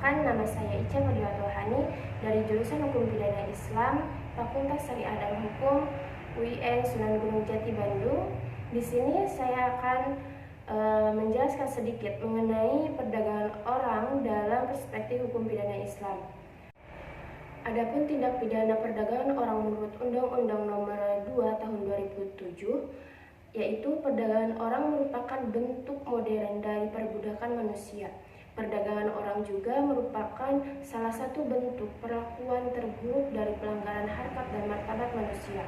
Perkenalkan, nama saya Ica Mardiwatohani dari jurusan Hukum Pidana Islam, Fakultas Syariah dan Hukum, UIN Sunan Gunung Jati Bandung. Di sini saya akan menjelaskan sedikit mengenai perdagangan orang dalam perspektif hukum pidana Islam. Adapun tindak pidana perdagangan orang menurut Undang-Undang Nomor 2 Tahun 2007, yaitu perdagangan orang merupakan bentuk modern dari perbudakan manusia. Perdagangan orang juga merupakan salah satu bentuk perlakuan terburuk dari pelanggaran harkat dan martabat manusia.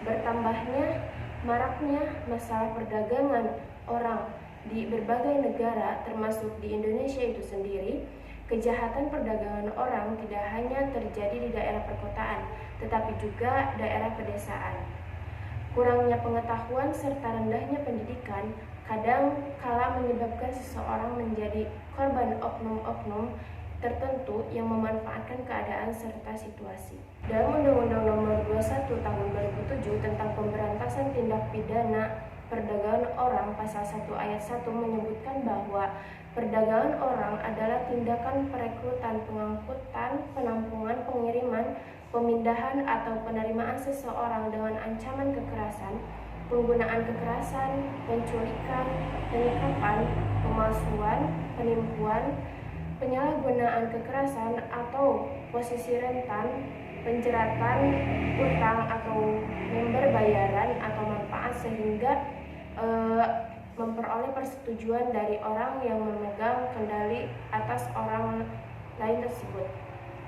Bertambahnya maraknya masalah perdagangan orang di berbagai negara, termasuk di Indonesia itu sendiri, kejahatan perdagangan orang tidak hanya terjadi di daerah perkotaan, tetapi juga daerah pedesaan. Kurangnya pengetahuan serta rendahnya pendidikan kadang kala menyebabkan seseorang menjadi korban oknum-oknum tertentu yang memanfaatkan keadaan serta situasi. Dalam Undang-Undang Nomor 21 Tahun 2007 tentang Pemberantasan Tindak Pidana Perdagangan Orang, Pasal 1 Ayat 1 menyebutkan bahwa perdagangan orang adalah tindakan perekrutan, pengangkutan, penampungan, pengiriman, pemindahan atau penerimaan seseorang dengan ancaman kekerasan, penggunaan kekerasan, penculikan, penyekapan, pemalsuan, penipuan, penyalahgunaan kekerasan atau posisi rentan, penjeratan, utang atau member bayaran atau manfaat sehingga memperoleh persetujuan dari orang yang memegang kendali atas orang lain tersebut,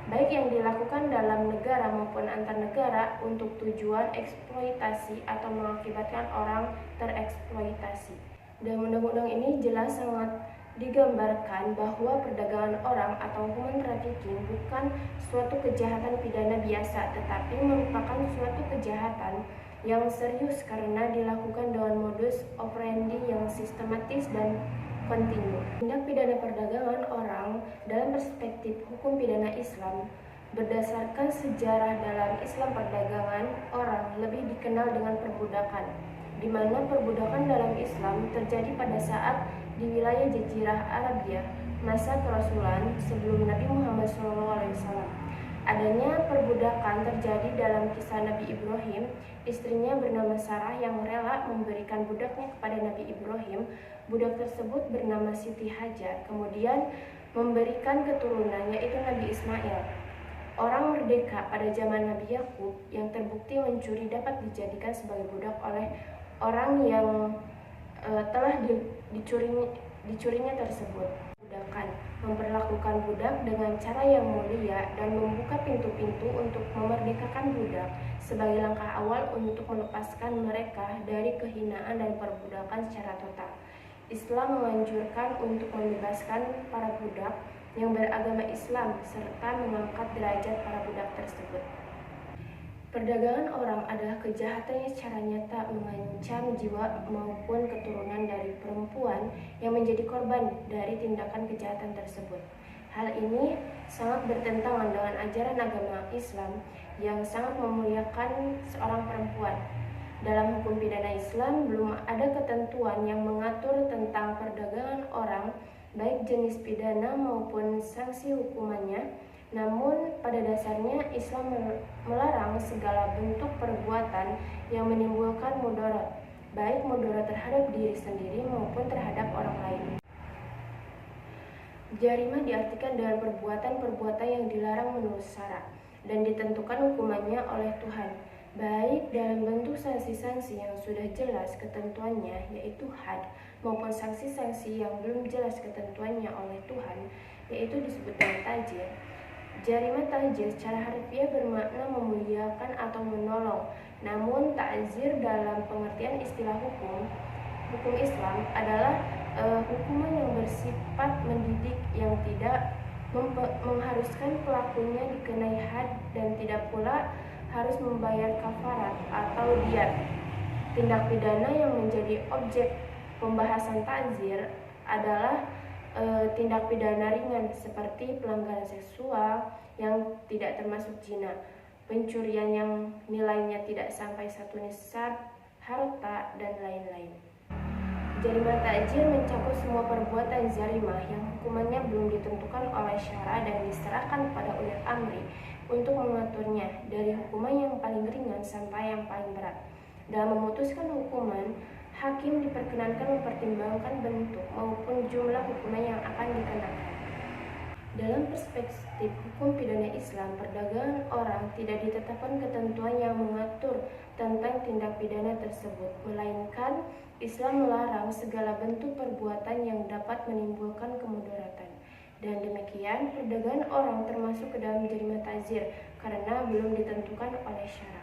baik yang dilakukan dalam negara maupun antar negara untuk tujuan eksploitasi atau mengakibatkan orang tereksploitasi. Dalam undang-undang ini jelas sangat digambarkan bahwa perdagangan orang atau human trafficking bukan suatu kejahatan pidana biasa, tetapi merupakan suatu kejahatan yang serius karena dilakukan dengan modus operandi yang sistematis dan kontinu. Tindak pidana perdagangan orang dalam perspektif hukum pidana Islam berdasarkan sejarah dalam Islam, perdagangan orang lebih dikenal dengan perbudakan, di mana perbudakan dalam Islam terjadi pada saat di wilayah Jazirah Arabia masa kerasulan sebelum Nabi Muhammad SAW. Adanya perbudakan terjadi dalam kisah Nabi Ibrahim. Istrinya bernama Sarah yang rela memberikan budaknya kepada Nabi Ibrahim. Budak tersebut bernama Siti Hajar, kemudian memberikan keturunan yaitu Nabi Ismail. Orang merdeka pada zaman Nabi Yakub yang terbukti mencuri dapat dijadikan sebagai budak oleh orang yang telah dicurinya tersebut. Budakan memperlakukan budak dengan cara yang mulia dan membuka pintu-pintu untuk memerdekakan budak sebagai langkah awal untuk melepaskan mereka dari kehinaan dan perbudakan secara total. Islam menganjurkan untuk membebaskan para budak yang beragama Islam serta mengangkat derajat para budak tersebut. Perdagangan orang adalah kejahatan yang secara nyata mengancam jiwa maupun keturunan dari perempuan yang menjadi korban dari tindakan kejahatan tersebut. Hal ini sangat bertentangan dengan ajaran agama Islam yang sangat memuliakan seorang perempuan. Dalam hukum pidana Islam belum ada ketentuan yang mengatur tentang perdagangan orang, baik jenis pidana maupun sanksi hukumannya. Namun pada dasarnya Islam melarang segala bentuk perbuatan yang menimbulkan mudarat, baik mudarat terhadap diri sendiri maupun terhadap orang lain. Jarimah diartikan dengan perbuatan-perbuatan yang dilarang menurut syara dan ditentukan hukumannya oleh Tuhan, baik dalam bentuk sanksi-sanksi yang sudah jelas ketentuannya yaitu had, maupun sanksi-sanksi yang belum jelas ketentuannya oleh Tuhan, yaitu disebut dengan ta'zir. Jarimah ta'zir secara harfiah bermakna memuliakan atau menolong. Namun ta'zir dalam pengertian istilah hukum Islam adalah hukuman yang bersifat mendidik yang tidak mengharuskan pelakunya dikenai had dan tidak pula harus membayar kafarat atau diat. Tindak pidana yang menjadi objek pembahasan ta'zir adalah tindak pidana ringan seperti pelanggaran seksual yang tidak termasuk zina, pencurian yang nilainya tidak sampai 1 nisab harta, dan lain-lain. Jarima takzir mencakup semua perbuatan zalimah yang hukumannya belum ditentukan oleh syara dan diserahkan pada ulil amri untuk mengaturnya, dari hukuman yang paling ringan sampai yang paling berat. Dalam memutuskan hukuman, hakim diperkenankan mempertimbangkan bentuk maupun jumlah hukuman yang akan dikenakan. Dalam perspektif hukum pidana Islam, perdagangan orang tidak ditetapkan ketentuan yang mengatur tentang tindak pidana tersebut, melainkan Islam melarang segala bentuk perbuatan yang dapat menimbulkan kemudaratan. Dan demikian, perdagangan orang termasuk ke dalam jarima ta'zir karena belum ditentukan oleh syara.